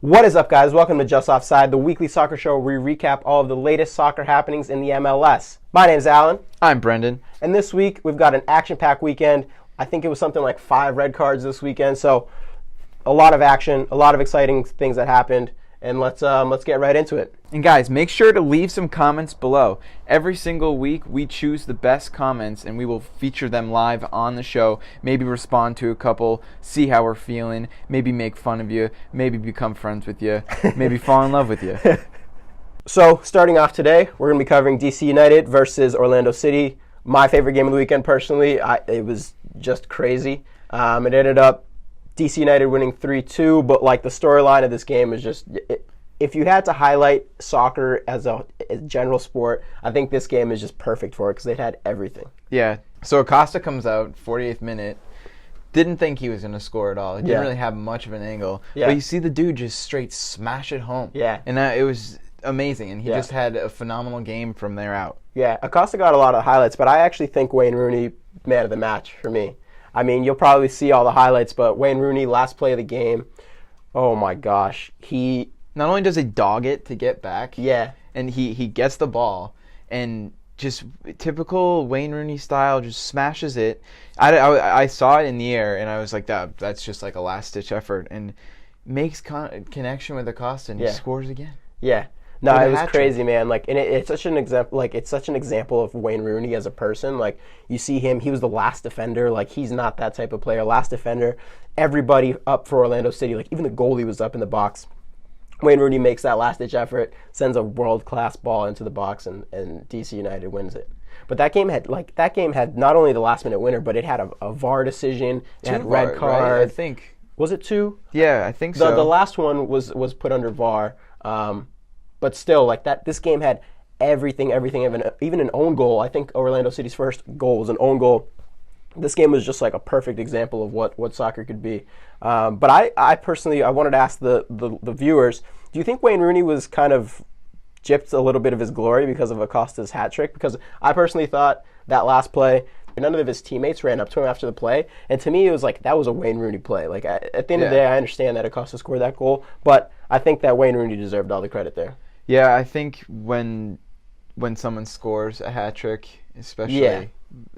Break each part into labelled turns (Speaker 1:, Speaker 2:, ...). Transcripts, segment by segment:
Speaker 1: What is up, guys? Welcome to Just Offside, the weekly soccer show where we recap all of the latest soccer happenings in the MLS. My name's Allan.
Speaker 2: I'm Brendan.
Speaker 1: And this week, we've got an action-packed weekend. I think it was something like 5 red cards this weekend, so a lot of action, a lot of exciting things that happened, and let's get right into it.
Speaker 2: And guys, make sure to leave some comments below. Every single week, we choose the best comments, and we will feature them live on the show. Maybe respond to a couple, see how we're feeling, maybe make fun of you, maybe become friends with you, maybe fall in love with you.
Speaker 1: So, starting off today, we're going to be covering D.C United versus Orlando City. My favorite game of the weekend, personally. It was just crazy. It ended up D.C United winning 3-2, but like the storyline of this game is just... If you had to highlight soccer as a general sport, I think this game is just perfect for it because they had everything.
Speaker 2: Yeah. So Acosta comes out, 48th minute. Didn't think he was going to score at all. He didn't really have much of an angle. Yeah. But you see the dude just straight smash it home.
Speaker 1: Yeah.
Speaker 2: And it was amazing. And he just had a phenomenal game from there out.
Speaker 1: Yeah. Acosta got a lot of highlights, but I actually think Wayne Rooney, man of the match for me. I mean, you'll probably see all the highlights, but Wayne Rooney, last play of the game, oh my gosh.
Speaker 2: Not only does he dog it to get back, and he gets the ball, and just typical Wayne Rooney style, just smashes it. I saw it in the air, and I was like, that's just like a last-ditch effort, and makes connection with Acosta, and he scores again.
Speaker 1: Yeah. No, it was crazy, man. Like, and it's such an example. Like, it's such an example of Wayne Rooney as a person. Like, you see him; he was the last defender. Like, he's not that type of player. Last defender. Everybody up for Orlando City. Like, even the goalie was up in the box. Wayne Rooney makes that last-ditch effort, sends a world-class ball into the box, and D.C. United wins it. But that game had not only the last-minute winner, but it had a VAR decision. It had red card.
Speaker 2: Right? I think.
Speaker 1: Was it 2?
Speaker 2: Yeah, I think so.
Speaker 1: The last one was put under VAR. But still, like that, this game had everything, even an own goal. I think Orlando City's first goal was an own goal. This game was just like a perfect example of what soccer could be. But I personally, I wanted to ask the viewers, do you think Wayne Rooney was kind of gypped a little bit of his glory because of Acosta's hat trick? Because I personally thought that last play, none of his teammates ran up to him after the play. And to me, it was like, that was a Wayne Rooney play. Like, at the end of the day, I understand that Acosta scored that goal, but I think that Wayne Rooney deserved all the credit there.
Speaker 2: Yeah, I think when someone scores a hat trick, especially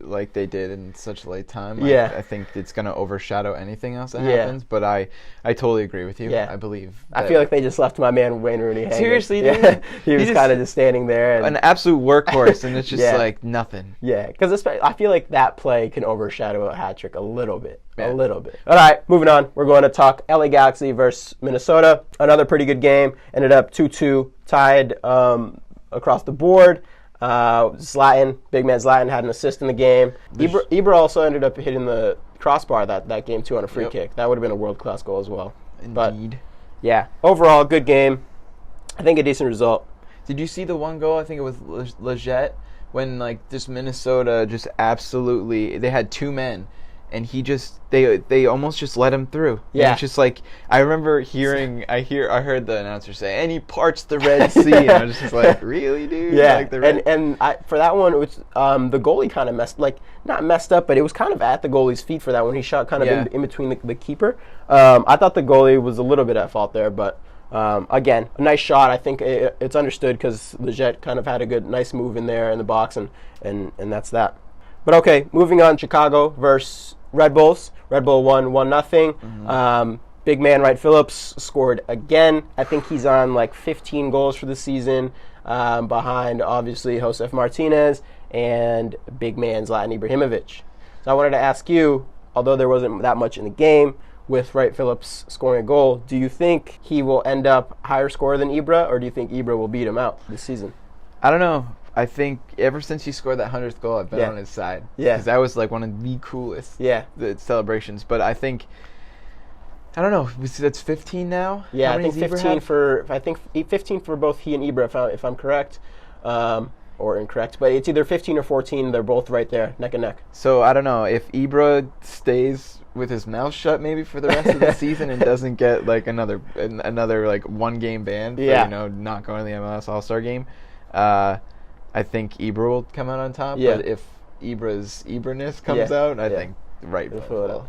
Speaker 2: like they did in such a late time, I think it's going to overshadow anything else that happens. But I totally agree with you. Yeah. I believe.
Speaker 1: I feel like they just left my man Wayne Rooney hanging.
Speaker 2: Seriously, dude?
Speaker 1: He was kind of just standing there.
Speaker 2: An absolute workhorse, and it's just like nothing.
Speaker 1: Yeah, because I feel like that play can overshadow a hat trick a little bit. Yeah. A little bit. All right, moving on. We're going to talk LA Galaxy versus Minnesota. Another pretty good game. Ended up 2-2, tied across the board. Zlatan, big man Zlatan, had an assist in the game. Ibra also ended up hitting the crossbar that game too on a free kick. That would have been a world-class goal as well.
Speaker 2: Indeed.
Speaker 1: But, overall, good game. I think a decent result.
Speaker 2: Did you see the one goal? I think it was Leggett, when like just Minnesota just absolutely, they had 2 men. And they almost just let him through. Yeah. And it's just like, I remember I heard the announcer say, and he parts the Red Sea. And I was just like, really, dude?
Speaker 1: Yeah.
Speaker 2: Like
Speaker 1: for that one, it was, the goalie kind of not messed up, but it was kind of at the goalie's feet for that one. He shot kind of in between the keeper. I thought the goalie was a little bit at fault there, but again, a nice shot. I think it's understood because Leggett kind of had a nice move in there in the box, and that's that. But okay, moving on, Chicago versus Red Bulls. Red Bull won 1-0. Mm-hmm. Big man Wright Phillips scored again. I think he's on like 15 goals for the season, behind obviously Josef Martinez and big man Zlatan Ibrahimovic. So I wanted to ask you, although there wasn't that much in the game, with Wright Phillips scoring a goal, do you think he will end up higher scorer than Ibra, or do you think Ibra will beat him out this season?
Speaker 2: I don't know. I think ever since he scored that 100th goal, I've been on his side. Yeah. Because that was like one of the coolest celebrations. But I think, I don't know, that's 15 now?
Speaker 1: Yeah, I think 15 for both he and Ibra, if I'm correct. Or incorrect. But it's either 15 or 14. They're both right there, neck and neck.
Speaker 2: So I don't know. If Ibra stays with his mouth shut maybe for the rest of the season and doesn't get like another like 1-game ban for, not going to the MLS All-Star game, I think Ibra will come out on top, but if Ibra's Ibra-ness comes out, I think Wright will.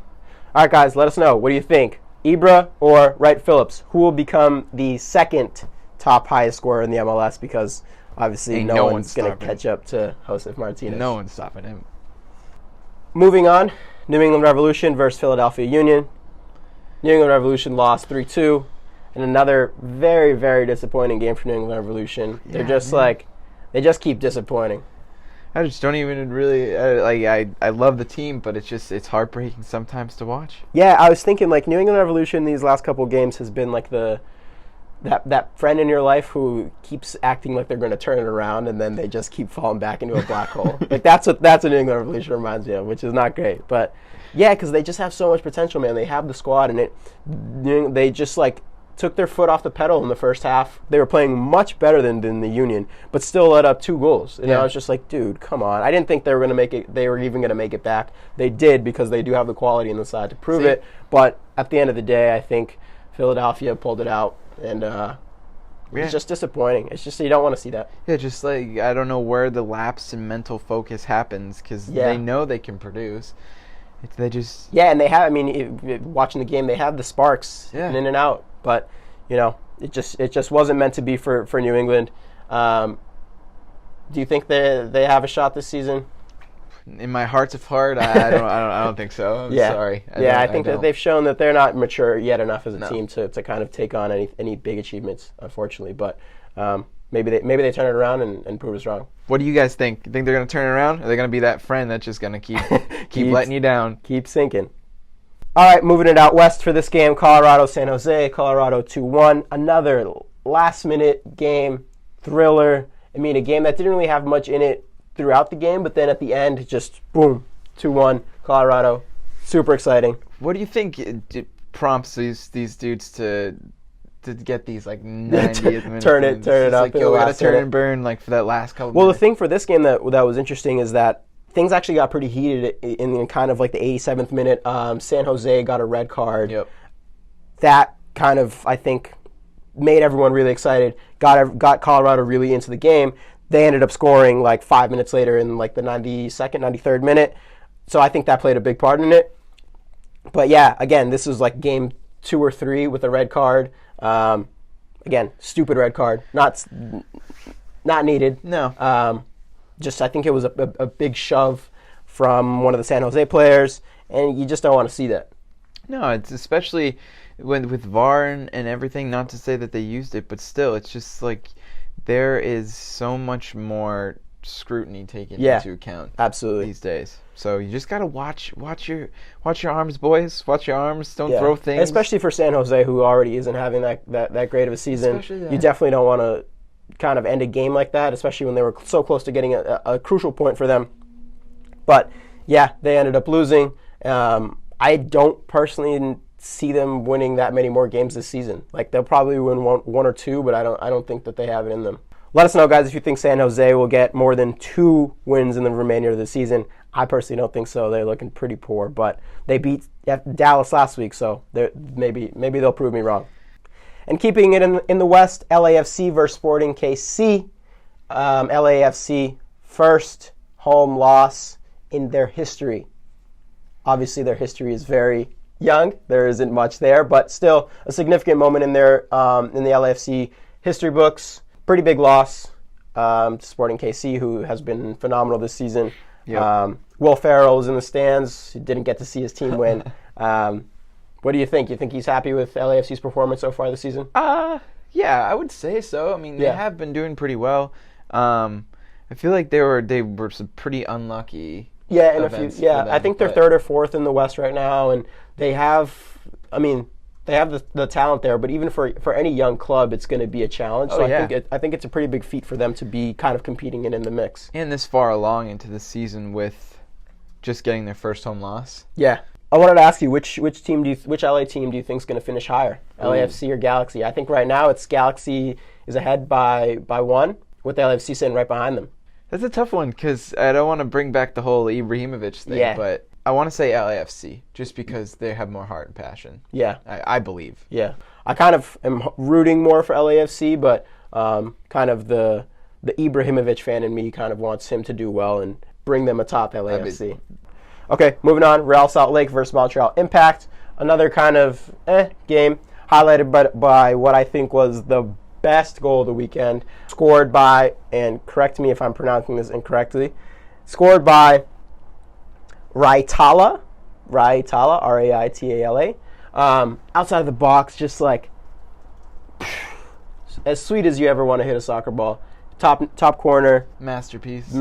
Speaker 1: All right, guys, let us know. What do you think? Ibra or Wright Phillips? Who will become the second top highest scorer in the MLS? Because obviously no one's going to catch up to Josef Martinez.
Speaker 2: No one's stopping him.
Speaker 1: Moving on, New England Revolution versus Philadelphia Union. New England Revolution lost 3-2. And another very, very disappointing game for New England Revolution. They're just they just keep disappointing.
Speaker 2: I just don't even really I love the team, but it's heartbreaking sometimes to watch.
Speaker 1: Yeah, I was thinking like New England Revolution these last couple games has been like that friend in your life who keeps acting like they're going to turn it around, and then they just keep falling back into a black hole. Like that's what New England Revolution reminds me of, which is not great. But yeah, because they just have so much potential, man. They have the squad, and they just like took their foot off the pedal in the first half. They were playing much better than the Union, but still let up 2 goals. And I was just like, dude, come on. I didn't think they were going to make it. They were even going to make it back. They did, because they do have the quality in the side to prove it. But at the end of the day, I think Philadelphia pulled it out, and it's just disappointing. It's just you don't want to see that.
Speaker 2: Yeah, just like I don't know where the lapse in mental focus happens, because they know they can produce. They just
Speaker 1: and they have. I mean, watching the game, they have the sparks in and out. But, it just wasn't meant to be for New England. Do you think they have a shot this season?
Speaker 2: In my heart of heart, I don't think so. I'm sorry.
Speaker 1: I think that they've shown that they're not mature yet enough as a team to kind of take on any big achievements, unfortunately. But maybe they turn it around and prove us wrong.
Speaker 2: What do you guys think? You think they're going to turn it around? Or are they going to be that friend that's just going to keep letting you down?
Speaker 1: Keep sinking. All right, moving it out west for this game, Colorado, San Jose. Colorado 2-1. Another last-minute game, thriller. I mean, a game that didn't really have much in it throughout the game, but then at the end, just boom, 2-1, Colorado. Super exciting.
Speaker 2: What do you think prompts these dudes to get these 90th minute
Speaker 1: turn it up?
Speaker 2: Like, we got to turn and burn for that last couple.
Speaker 1: Well, the thing for this game that was interesting is that things actually got pretty heated in kind of like the 87th minute. San Jose got a red card.
Speaker 2: Yep.
Speaker 1: That kind of, I think, made everyone really excited, got Colorado really into the game. They ended up scoring 5 minutes later in the 92nd, 93rd minute. So I think that played a big part in it. But yeah, again, this is game 2 or 3 with a red card. Again, stupid red card. Not needed.
Speaker 2: No.
Speaker 1: I think it was a big shove from one of the San Jose players, and you just don't want to see that.
Speaker 2: No, it's especially with VAR and everything, not to say that they used it, but still, it's just there is so much more scrutiny taken into account
Speaker 1: absolutely
Speaker 2: these days. So you just got to watch your arms, boys. Watch your arms. Don't throw things.
Speaker 1: Especially for San Jose, who already isn't having that great of a season. You definitely don't want to kind of end a game like that, especially when they were so close to getting a crucial point for them. But yeah, they ended up losing. I don't personally see them winning that many more games this season. They'll probably win one or 2, but I don't think that they have it in them. Let us know, guys, if you think San Jose will get more than 2 wins in the remainder of the season. I personally don't think so. They're looking pretty poor, but they beat Dallas last week, so maybe they'll prove me wrong. And keeping it in the West, LAFC versus Sporting KC. LAFC, first home loss in their history. Obviously, their history is very young. There isn't much there, but still a significant moment in the LAFC history books. Pretty big loss to Sporting KC, who has been phenomenal this season.
Speaker 2: Yep.
Speaker 1: Will Ferrell is in the stands. He didn't get to see his team win. What do you think? You think he's happy with LAFC's performance so far this season?
Speaker 2: Yeah, I would say so. I mean, they have been doing pretty well. I feel like they were some pretty unlucky.
Speaker 1: Yeah, I think they're 3rd or 4th in the West right now, and they have the talent there. But even for any young club, it's going to be a challenge. I think it's a pretty big feat for them to be kind of competing in the mix.
Speaker 2: And this far along into the season with just getting their first home loss.
Speaker 1: Yeah. I wanted to ask you, which LA team do you think is going to finish higher, LAFC or Galaxy? I think right now it's Galaxy is ahead by 1, with LAFC sitting right behind them.
Speaker 2: That's a tough one because I don't want to bring back the whole Ibrahimovic thing, but I want to say LAFC just because they have more heart and passion.
Speaker 1: Yeah,
Speaker 2: I believe.
Speaker 1: Yeah, I kind of am rooting more for LAFC, but kind of the Ibrahimovic fan in me kind of wants him to do well and bring them atop LAFC. Okay, moving on. Real Salt Lake versus Montreal Impact. another kind of game highlighted by what I think was the best goal of the weekend, scored by, and correct me if I'm pronouncing this incorrectly, scored by Raitala, Raitala, outside of the box, just like as sweet as you ever want to hit a soccer ball. Top corner.
Speaker 2: Masterpiece.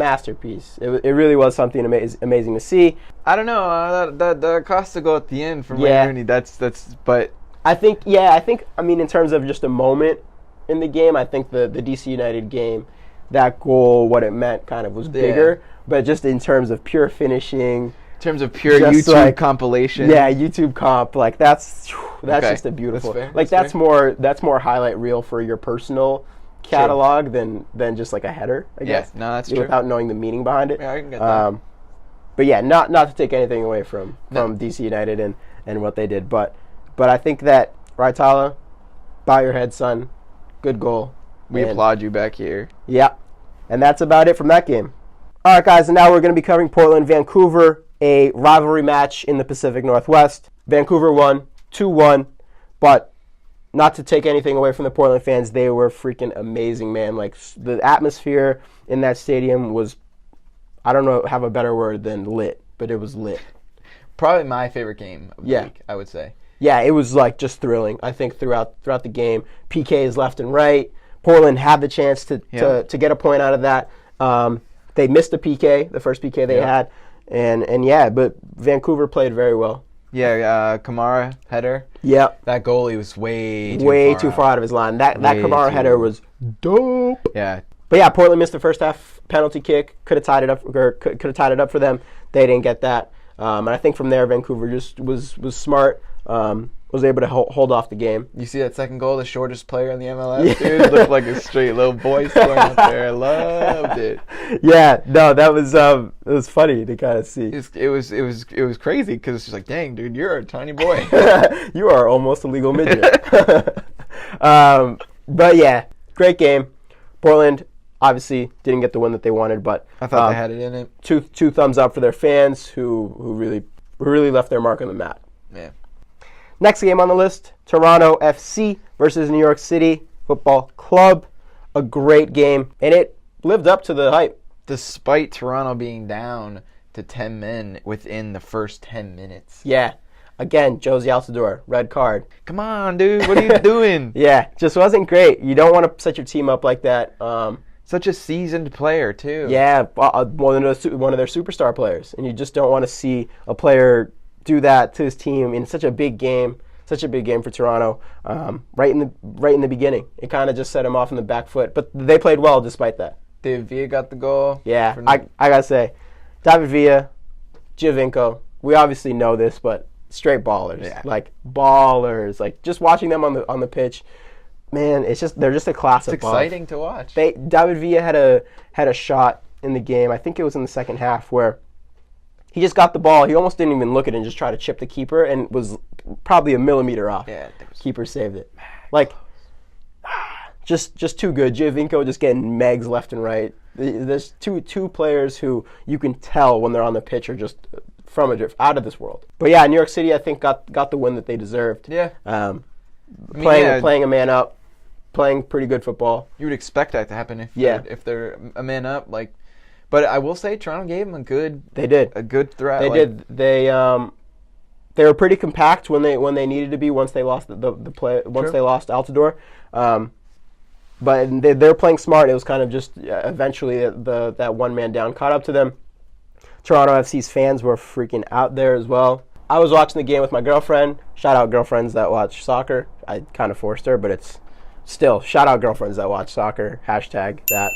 Speaker 1: It really was something amazing to see.
Speaker 2: I don't know, the Acosta goal at the end from Wayne Rooney, but
Speaker 1: I think, in terms of just a moment in the game, I think the DC United game, that goal, what it meant kind of was bigger, but just in terms of pure finishing,
Speaker 2: in terms of pure YouTube compilation.
Speaker 1: Yeah, YouTube comp, like that's just a beautiful. That's more highlight reel for your personal catalog than just like a header, I guess.
Speaker 2: Yeah, no, that's true.
Speaker 1: Without knowing the meaning behind it.
Speaker 2: Yeah, I can get that.
Speaker 1: But yeah, not to take anything away from DC United and what they did, but I think that Raitala, bow your head, son. Good goal.
Speaker 2: We applaud you back here.
Speaker 1: Yeah, and that's about it from that game. All right, guys, and now we're going to be covering Portland-Vancouver, a rivalry match in the Pacific Northwest. Vancouver won 2-1, but not to take anything away from the Portland fans, they were freaking amazing, man. Like, the atmosphere in that stadium was, I don't know, have a better word than lit, but it was lit.
Speaker 2: Probably my favorite game of the week, I would say.
Speaker 1: Yeah, it was like just thrilling. I think throughout the game, PKs left and right. Portland had the chance to get a point out of that. They missed a PK, the first PK they had, but Vancouver played very well.
Speaker 2: Yeah, Kamara header.
Speaker 1: Yeah,
Speaker 2: that goalie was way too far out
Speaker 1: of his line. That Kamara header was dope.
Speaker 2: Yeah,
Speaker 1: but yeah, Portland missed the first half penalty kick. Could have tied it up for them. They didn't get that. And I think from there, Vancouver just was smart. Was able to hold off the game.
Speaker 2: You see that second goal, the shortest player in the MLS, dude? Looked like a straight little boy scoring up there. I loved it.
Speaker 1: Yeah, no, that was it was funny to kind of see.
Speaker 2: It was crazy because it's just like, dang, dude, you're a tiny boy.
Speaker 1: You are almost a legal midget. But yeah, great game. Portland obviously didn't get the win that they wanted, but
Speaker 2: I thought they had it in it.
Speaker 1: Two thumbs up for their fans who really left their mark on the mat.
Speaker 2: Yeah.
Speaker 1: Next game on the list, Toronto FC versus New York City Football Club. A great game, and it lived up to the hype.
Speaker 2: Despite Toronto being down to 10 men within the first 10 minutes.
Speaker 1: Yeah. Again, Josie Altidore, red card.
Speaker 2: Come on, dude. What are you doing?
Speaker 1: Yeah, just wasn't great. You don't want to set your team up like that.
Speaker 2: Such a seasoned player, too.
Speaker 1: Yeah, one of their superstar players. And you just don't want to see a player do that to his team in such a big game for Toronto, right in the beginning. It kind of just set him off in the back foot, but they played well despite that.
Speaker 2: David Villa got the goal.
Speaker 1: Yeah, I gotta say, David Villa, Giovinco, we obviously know this, but straight ballers, like ballers. Like just watching them on the pitch, man, they're just a class above.
Speaker 2: It's exciting to watch.
Speaker 1: David Villa had a shot in the game. I think it was in the second half where he just got the ball. He almost didn't even look at it and just try to chip the keeper and was probably a millimeter off.
Speaker 2: Yeah,
Speaker 1: keeper saved it. Like, just too good. Giovinco just getting megs left and right. There's two players who you can tell when they're on the pitch are just out of this world. But yeah, New York City I think got the win that they deserved.
Speaker 2: Yeah.
Speaker 1: Playing a man up, playing pretty good football.
Speaker 2: You would expect that to happen if they're a man up, like. But I will say Toronto gave them a good threat.
Speaker 1: They did. They were pretty compact when they needed to be once they lost the play they lost Altidore. But they're playing smart. It was kind of just eventually that one man down caught up to them. Toronto FC's fans were freaking out there as well. I was watching the game with my girlfriend. Shout out girlfriends that watch soccer. I kind of forced her, but it's still shout out girlfriends that watch soccer. Hashtag that.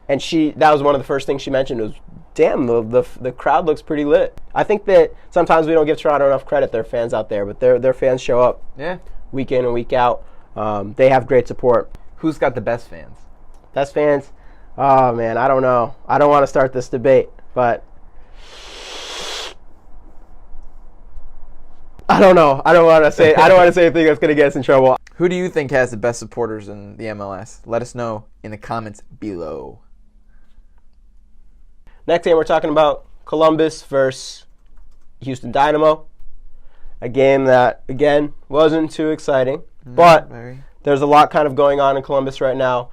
Speaker 1: And that was one of the first things she mentioned was, damn, the crowd looks pretty lit. I think that sometimes we don't give Toronto enough credit. Their fans out there, but their fans show up week in and week out. They have great support.
Speaker 2: Who's got the best fans?
Speaker 1: Best fans? Oh, man, I don't know. I don't want to start this debate, but I don't know. I don't want to say anything that's going to get us in trouble.
Speaker 2: Who do you think has the best supporters in the MLS? Let us know in the comments below.
Speaker 1: Next game we're talking about Columbus versus Houston Dynamo. A game that, again, wasn't too exciting. But there's a lot kind of going on in Columbus right now.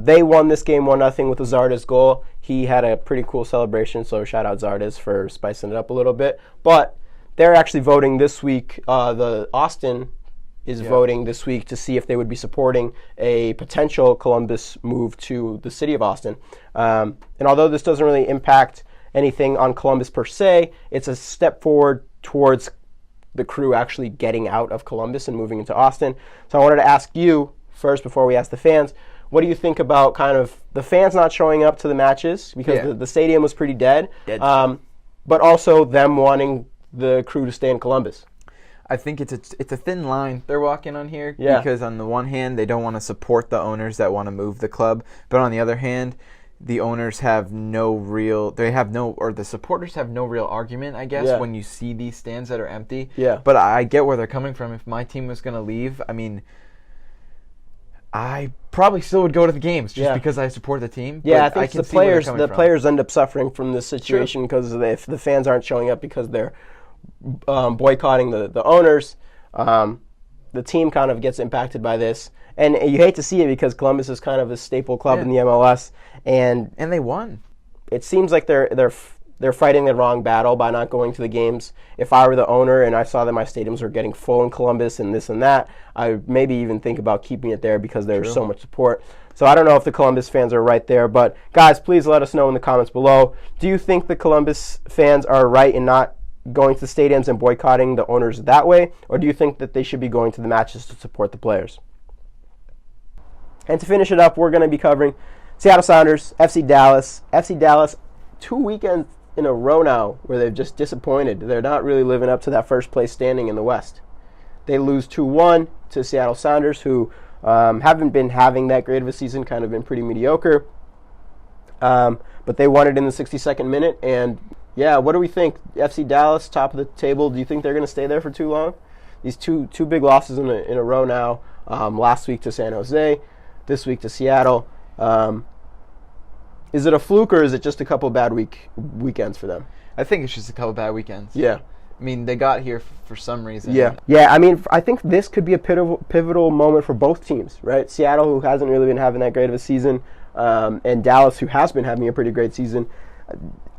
Speaker 1: They won this game 1-0 with a Zardes goal. He had a pretty cool celebration, so shout out Zardes for spicing it up a little bit. But they're actually voting this week. The Austin is voting this week to see if they would be supporting a potential Columbus move to the city of Austin. And although this doesn't really impact anything on Columbus per se, it's a step forward towards the Crew actually getting out of Columbus and moving into Austin. So I wanted to ask you first, before we ask the fans, what do you think about kind of the fans not showing up to the matches because the stadium was pretty dead, but also them wanting the Crew to stay in Columbus?
Speaker 2: I think it's a thin line they're walking on here because on the one hand they don't want to support the owners that want to move the club, but on the other hand the owners have the supporters have no real argument, I guess, when you see these stands that are empty. Yeah. But I get where they're coming from. If my team was going to leave, I mean, I probably still would go to the games just because I support the team.
Speaker 1: Yeah, I think the players end up suffering from this situation because if the fans aren't showing up because they're boycotting the owners, the team kind of gets impacted by this. And you hate to see it because Columbus is kind of a staple club in the MLS, and
Speaker 2: they won.
Speaker 1: It seems like they're fighting the wrong battle by not going to the games. If I were the owner and I saw that my stadiums were getting full in Columbus and this and that, I would maybe even think about keeping it there because there's so much support. So I don't know if the Columbus fans are right there, but guys, please let us know in the comments below. Do you think the Columbus fans are right in not going to the stadiums and boycotting the owners that way, or do you think that they should be going to the matches to support the players? And to finish it up, we're going to be covering Seattle Sounders, FC Dallas. FC Dallas, 2 weekends in a row now where they've just disappointed. They're not really living up to that first place standing in the West. They lose 2-1 to Seattle Sounders, who haven't been having that great of a season, kind of been pretty mediocre. But they won it in the 62nd minute. And, what do we think? FC Dallas, top of the table, do you think they're going to stay there for too long? These two big losses in a row now. Last week to San Jose, this week to Seattle. Is it a fluke or is it just a couple bad weekends for them?
Speaker 2: I think it's just a couple bad weekends.
Speaker 1: Yeah.
Speaker 2: I mean, they got here for some reason.
Speaker 1: Yeah. I mean, I think this could be a pivotal moment for both teams, right? Seattle, who hasn't really been having that great of a season, and Dallas, who has been having a pretty great season.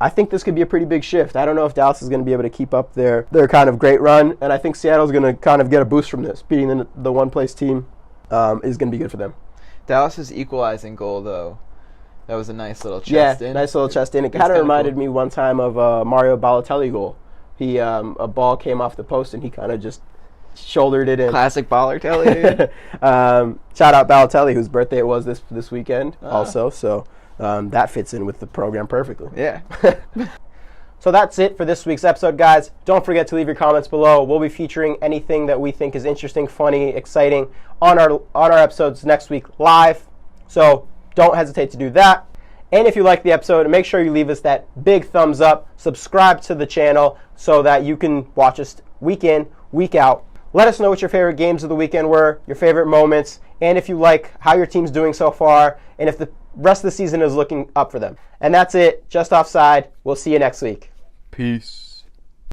Speaker 1: I think this could be a pretty big shift. I don't know if Dallas is going to be able to keep up their kind of great run, and I think Seattle's going to kind of get a boost from this. Beating the one-place team is going to be good for them.
Speaker 2: Dallas's equalizing goal, though, that was a nice little chest in.
Speaker 1: Yeah, nice little chest in. It kind of reminded me one time of Mario Balotelli goal. He a ball came off the post and he kind of just shouldered it in.
Speaker 2: Classic Balotelli.
Speaker 1: Shout out Balotelli, whose birthday it was this weekend also. So that fits in with the program perfectly.
Speaker 2: Yeah.
Speaker 1: So that's it for this week's episode, guys. Don't forget to leave your comments below. We'll be featuring anything that we think is interesting, funny, exciting on our episodes next week live. So don't hesitate to do that. And if you like the episode, make sure you leave us that big thumbs up. Subscribe to the channel so that you can watch us week in, week out. Let us know what your favorite games of the weekend were, your favorite moments, and if you like how your team's doing so far, and if the rest of the season is looking up for them. And that's it. Just Offside. We'll see you next week.
Speaker 2: Peace.